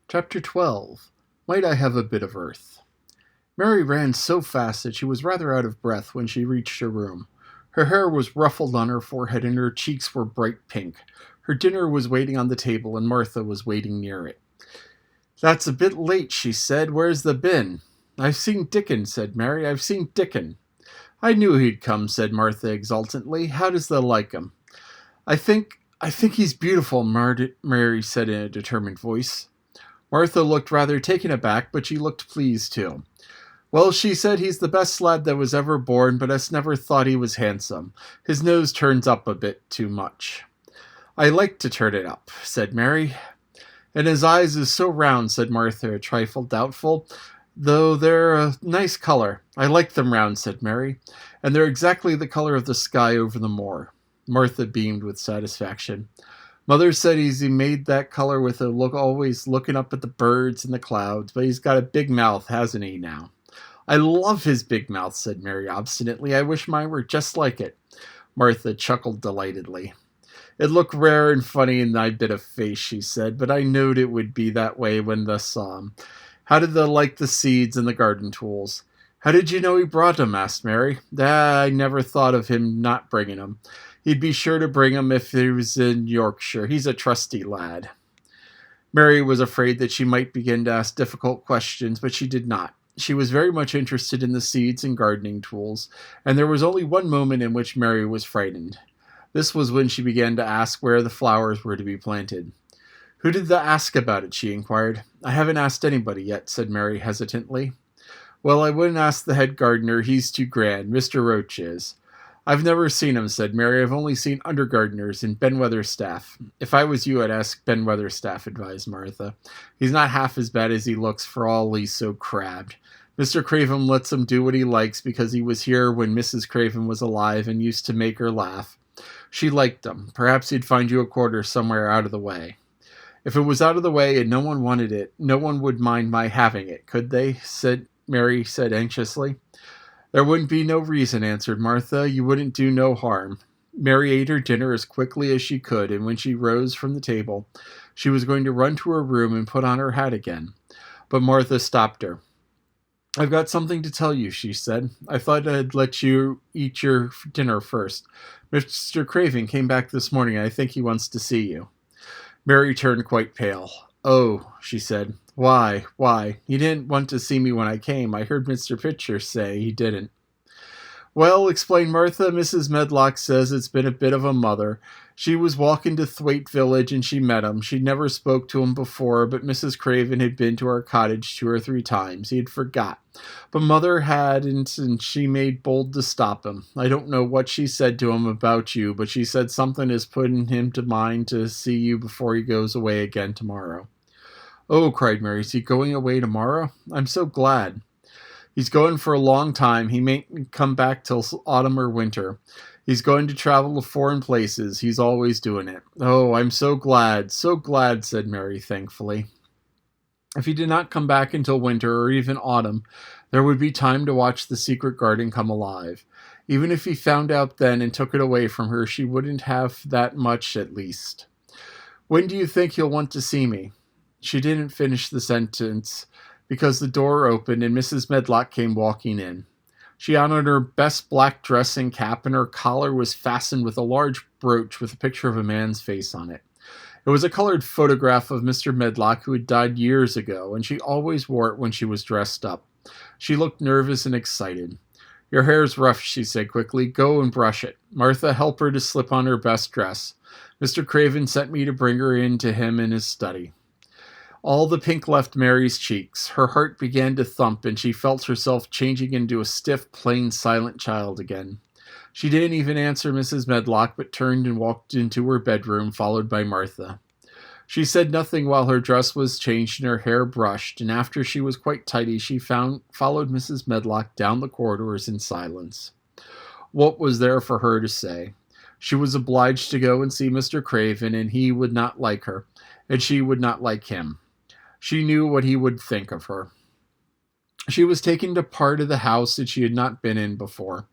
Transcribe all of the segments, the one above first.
Chapter 12. Might I Have a Bit of Earth? Mary ran so fast that she was rather out of breath when she reached her room. Her hair was ruffled on her forehead and her cheeks were bright pink. Her dinner was waiting on the table and Martha was waiting near it. "That's a bit late," she said. "Where's the bin?" "I've seen Dickon," said Mary. "I've seen Dickon." "I knew he'd come," said Martha exultantly. "How does thee like him?" I think he's beautiful," Mary said in a determined voice. Martha looked rather taken aback, but she looked pleased too. "Well," she said, "he's the best lad that was ever born, but us never thought he was handsome. His nose turns up a bit too much." "I like to turn it up," said Mary. "And his eyes is so round," said Martha, a trifle doubtful, "though they're a nice colour." "I like them round," said Mary, "and they're exactly the colour of the sky over the moor." Martha beamed with satisfaction. "Mother said he made that colour with a look always looking up at the birds and the clouds, but he's got a big mouth, hasn't he now?" "I love his big mouth," said Mary obstinately. "I wish mine were just like it." Martha chuckled delightedly. "It looked rare and funny in thy bit of face," she said, "but I knowed it would be that way when thou saw him. How did thou like the seeds and the garden tools?" "How did you know he brought 'em?" asked Mary. "I never thought of him not bringing 'em. He'd be sure to bring 'em if he was in Yorkshire. He's a trusty lad." Mary was afraid that she might begin to ask difficult questions, but she did not. She was very much interested in the seeds and gardening tools, and there was only one moment in which Mary was frightened. This was when she began to ask where the flowers were to be planted. "Who did thou ask about it?" she inquired. "I haven't asked anybody yet," said Mary hesitantly. "Well, I wouldn't ask the head gardener. He's too grand. Mr. Roach is." "I've never seen him," said Mary. "I've only seen under gardeners and Ben Weatherstaff." "If I was you, I'd ask Ben Weatherstaff," advised Martha. "He's not half as bad as he looks for all he's so crabbed. Mr. Craven lets him do what he likes because he was here when Mrs. Craven was alive and used to make her laugh. She liked him. Perhaps he'd find you a quarter somewhere out of the way." "If it was out of the way and no one wanted it, no one would mind my having it, could they?" Mary said anxiously. "There wouldn't be no reason," answered Martha. "You wouldn't do no harm." Mary ate her dinner as quickly as she could, and when she rose from the table, she was going to run to her room and put on her hat again. But Martha stopped her. "I've got something to tell you," she said. "I thought I'd let you eat your dinner first. Mr. Craven came back this morning, and I think he wants to see you." Mary turned quite pale. "Oh," she said. Why? He didn't want to see me when I came. I heard Mr. Pitcher say he didn't." "Well," explained Martha, "Mrs. Medlock says it's been a bit of a mother. She was walking to Thwaite village and she met him. She'd never spoke to him before, but Mrs. Craven had been to our cottage 2 or 3 times. He'd forgot. But mother hadn't, and she made bold to stop him. I don't know what she said to him about you, but she said something is putting him to mind to see you before he goes away again tomorrow." "Oh," cried Mary, "is he going away tomorrow? I'm so glad." "He's going for a long time. He mayn't come back till autumn or winter. He's going to travel to foreign places. He's always doing it." "Oh, I'm so glad, said Mary thankfully. If he did not come back until winter or even autumn, there would be time to watch the secret garden come alive. Even if he found out then and took it away from her, she wouldn't have that much at least. When do you think he'll want to see me?" She didn't finish the sentence because the door opened and Mrs. Medlock came walking in. She had on her best black dress and cap, and her collar was fastened with a large brooch with a picture of a man's face on it. It was a colored photograph of Mr. Medlock, who had died years ago, and she always wore it when she was dressed up. She looked nervous and excited. "Your hair's rough," she said quickly. "Go and brush it. Martha, help her to slip on her best dress. Mr. Craven sent me to bring her in to him in his study." All the pink left Mary's cheeks. Her heart began to thump, and she felt herself changing into a stiff, plain, silent child again. She didn't even answer Mrs. Medlock, but turned and walked into her bedroom, followed by Martha. She said nothing while her dress was changed and her hair brushed, and after she was quite tidy, she followed Mrs. Medlock down the corridors in silence. What was there for her to say? She was obliged to go and see Mr. Craven, and he would not like her, and she would not like him. She knew what he would think of her. She was taken to part of the house that she had not been in before.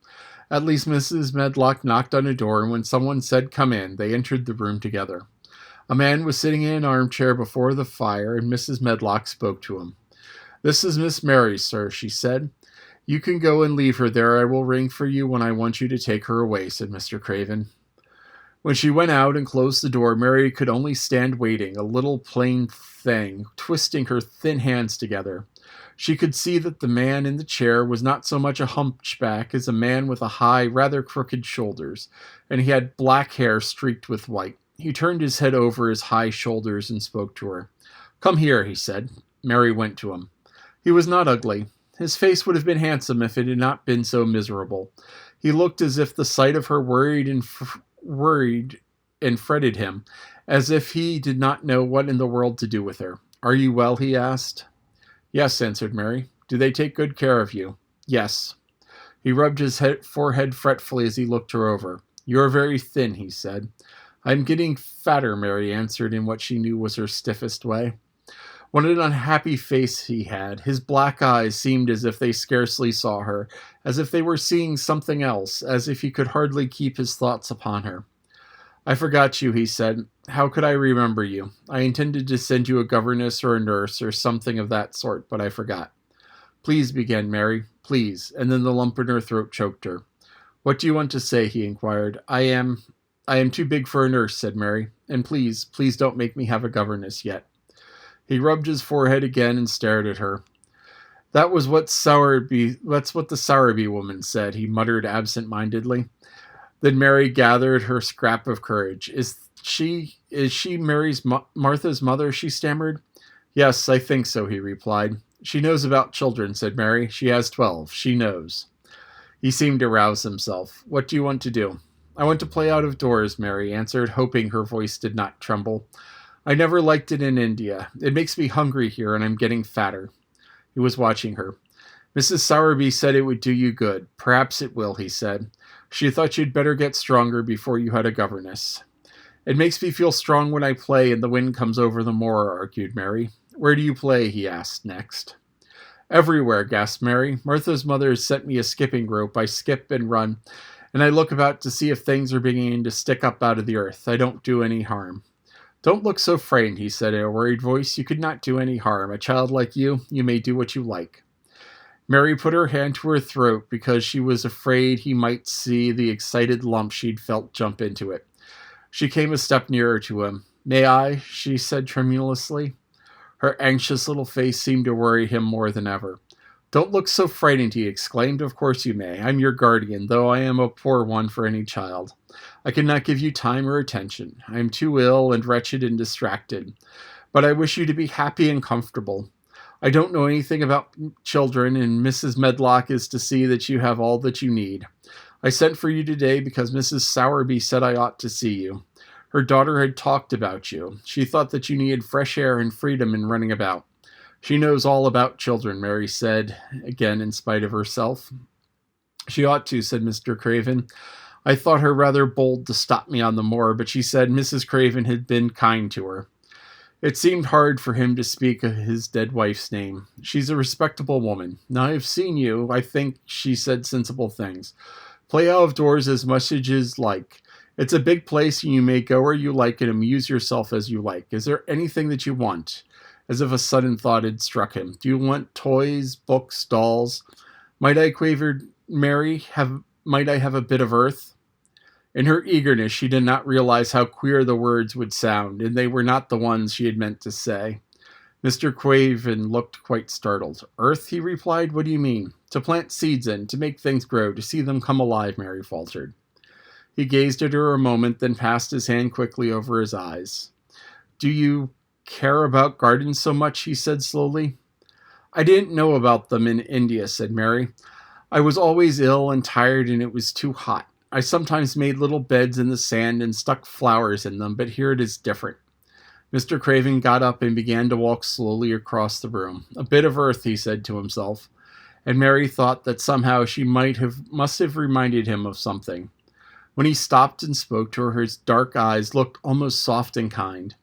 At least Mrs. Medlock knocked on a door, and when someone said, "Come in," they entered the room together. A man was sitting in an armchair before the fire, and Mrs. Medlock spoke to him. "This is Miss Mary, sir," she said. "You can go and leave her there. I will ring for you when I want you to take her away," said Mr. Craven. When she went out and closed the door, Mary could only stand waiting, a little plain thing, twisting her thin hands together. She could see that the man in the chair was not so much a hunchback as a man with a high, rather crooked shoulders, and he had black hair streaked with white. He turned his head over his high shoulders and spoke to her. "Come here," he said. Mary went to him. He was not ugly. His face would have been handsome if it had not been so miserable. He looked as if the sight of her worried and fretted him, as if he did not know what in the world to do with her. "Are you well?" he asked. "Yes," answered Mary. "Do they take good care of you?" "Yes." He rubbed his forehead fretfully as he looked her over. "You are very thin," he said. "I am getting fatter," Mary answered in what she knew was her stiffest way. What an unhappy face he had. His black eyes seemed as if they scarcely saw her, as if they were seeing something else, as if he could hardly keep his thoughts upon her. "I forgot you," he said. "How could I remember you? I intended to send you a governess or a nurse or something of that sort, but I forgot." "Please," began Mary. "Please," and then the lump in her throat choked her. "What do you want to say?" he inquired. I am too big for a nurse," said Mary. "And please don't make me have a governess yet." He rubbed his forehead again and stared at her. That's what the Sowerby woman said," he muttered absent-mindedly. Then Mary gathered her scrap of courage. Is she Martha's mother?" she stammered. "Yes, I think so," he replied. "She knows about children," said Mary. "She has 12. She knows." He seemed to rouse himself. "What do you want to do?" "I want to play out of doors," Mary answered, hoping her voice did not tremble. "I never liked it in India. It makes me hungry here, and I'm getting fatter." He was watching her. "Mrs. Sowerby said it would do you good. Perhaps it will," he said. "She thought you'd better get stronger before you had a governess." "It makes me feel strong when I play and the wind comes over the moor," argued Mary. "Where do you play?" he asked next. "Everywhere," gasped Mary. "Martha's mother has sent me a skipping rope. I skip and run, and I look about to see if things are beginning to stick up out of the earth. I don't do any harm." "Don't look so frightened," he said in a worried voice. "You could not do any harm. A child like you may do what you like." Mary put her hand to her throat because she was afraid he might see the excited lump she'd felt jump into it. She came a step nearer to him. "May I?" she said tremulously. Her anxious little face seemed to worry him more than ever. "Don't look so frightened," he exclaimed. "Of course you may. I'm your guardian, though I am a poor one for any child. I cannot give you time or attention. I am too ill and wretched and distracted. But I wish you to be happy and comfortable. I don't know anything about children, and Mrs. Medlock is to see that you have all that you need. I sent for you today because Mrs. Sowerby said I ought to see you. Her daughter had talked about you. She thought that you needed fresh air and freedom in running about. She knows all about children," Mary said, again in spite of herself. "She ought to," said Mr. Craven. "I thought her rather bold to stop me on the moor, but she said Mrs. Craven had been kind to her." It seemed hard for him to speak of his dead wife's name. "She's a respectable woman. Now I have seen you. I think she said sensible things. Play out of doors as much as you like. It's a big place, and you may go where you like and amuse yourself as you like. Is there anything that you want?" As if a sudden thought had struck him. "Do you want toys, books, dolls? Might I," quavered Mary, "might I have a bit of earth?" In her eagerness, she did not realize how queer the words would sound, and they were not the ones she had meant to say. Mr. Craven looked quite startled. "Earth?" he replied. "What do you mean?" "To plant seeds in, to make things grow, to see them come alive," Mary faltered. He gazed at her a moment, then passed his hand quickly over his eyes. "Do you care about gardens so much?" he said slowly. "I didn't know about them in India," said Mary. "I was always ill and tired, and it was too hot. I sometimes made little beds in the sand and stuck flowers in them, but here it is different." Mr. Craven got up and began to walk slowly across the room. "A bit of earth," he said to himself, and Mary thought that somehow she must have reminded him of something. When he stopped and spoke to her, his dark eyes looked almost soft and kind.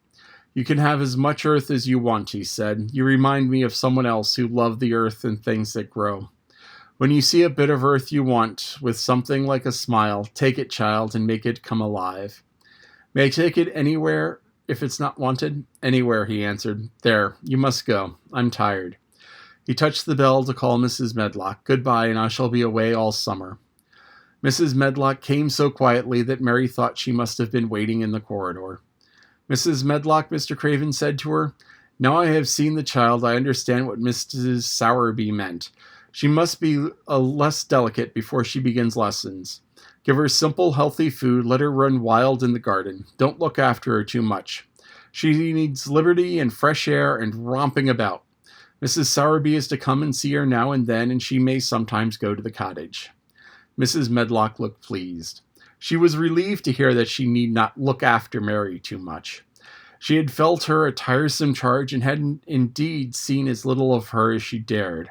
"You can have as much earth as you want," he said. "You remind me of someone else who loved the earth and things that grow. When you see a bit of earth you want, with something like a smile, take it, child, and make it come alive. May I take it anywhere if it's not wanted? Anywhere, he answered. There, you must go. I'm tired. He touched the bell to call Mrs. Medlock. Goodbye, and I shall be away all summer. Mrs. Medlock came so quietly that Mary thought she must have been waiting in the corridor. Mrs. Medlock, Mr. Craven said to her, now I have seen the child, I understand what Mrs. Sowerby meant. She must be less delicate before she begins lessons. Give her simple, healthy food. Let her run wild in the garden. Don't look after her too much. She needs liberty and fresh air and romping about. Mrs. Sowerby is to come and see her now and then, and she may sometimes go to the cottage. Mrs. Medlock looked pleased. She was relieved to hear that she need not look after Mary too much. She had felt her a tiresome charge and had indeed seen as little of her as she dared.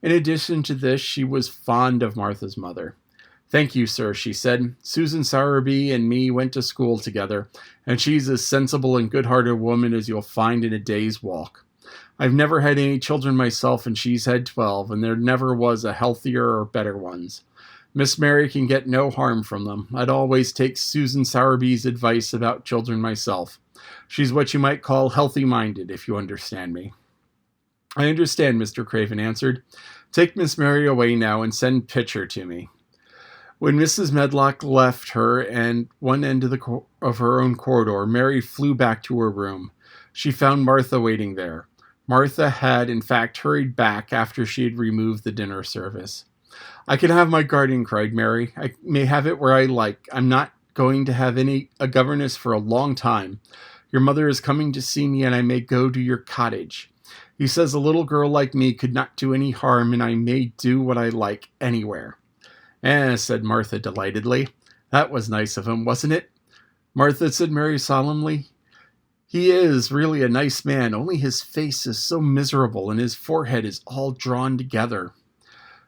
In addition to this, she was fond of Martha's mother. Thank you, sir, she said. Susan Sowerby and me went to school together, and she's as sensible and good-hearted a woman as you'll find in a day's walk. I've never had any children myself, and she's had 12, and there never was a healthier or better ones. Miss Mary can get no harm from them. I'd always take Susan Sowerby's advice about children myself. She's what you might call healthy-minded, if you understand me. I understand, Mr. Craven answered. Take Miss Mary away now and send Pitcher to me. When Mrs. Medlock left her at one end of her own corridor, Mary flew back to her room. She found Martha waiting there. Martha had, in fact, hurried back after she had removed the dinner service. I can have my garden, cried Mary. I may have it where I like. I'm not going to have a governess for a long time. Your mother is coming to see me, and I may go to your cottage. He says a little girl like me could not do any harm, and I may do what I like anywhere. Said Martha delightedly. That was nice of him, wasn't it? Martha, said Mary solemnly. He is really a nice man, only his face is so miserable, and his forehead is all drawn together.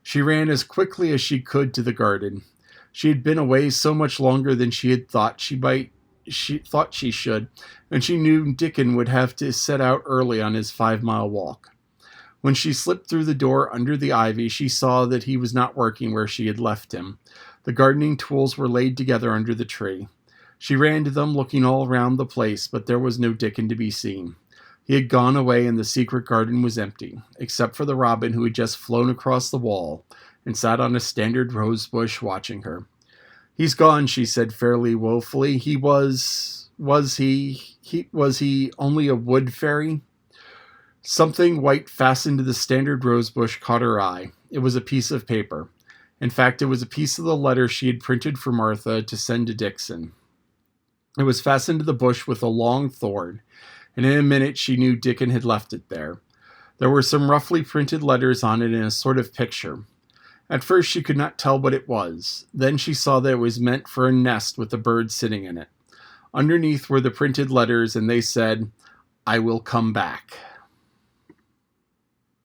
She ran as quickly as she could to the garden. She had been away so much longer than she had thought she should, and she knew Dickon would have to set out early on his 5-mile walk. When she slipped through the door under the ivy, she saw that he was not working where she had left him. The gardening tools were laid together under the tree. She ran to them, looking all round the place, but there was no Dickon to be seen. He had gone away, and the secret garden was empty, except for the robin who had just flown across the wall and sat on a standard rose bush watching her. He's gone, she said fairly woefully. Was he only a wood fairy? Something white fastened to the standard rose bush caught her eye. It was a piece of paper. In fact, it was a piece of the letter she had printed for Martha to send to Dixon. It was fastened to the bush with a long thorn, and in a minute she knew Dickon had left it there. There were some roughly printed letters on it in a sort of picture. At first she could not tell what it was. Then she saw that it was meant for a nest with a bird sitting in it. Underneath were the printed letters, and they said, I will come back.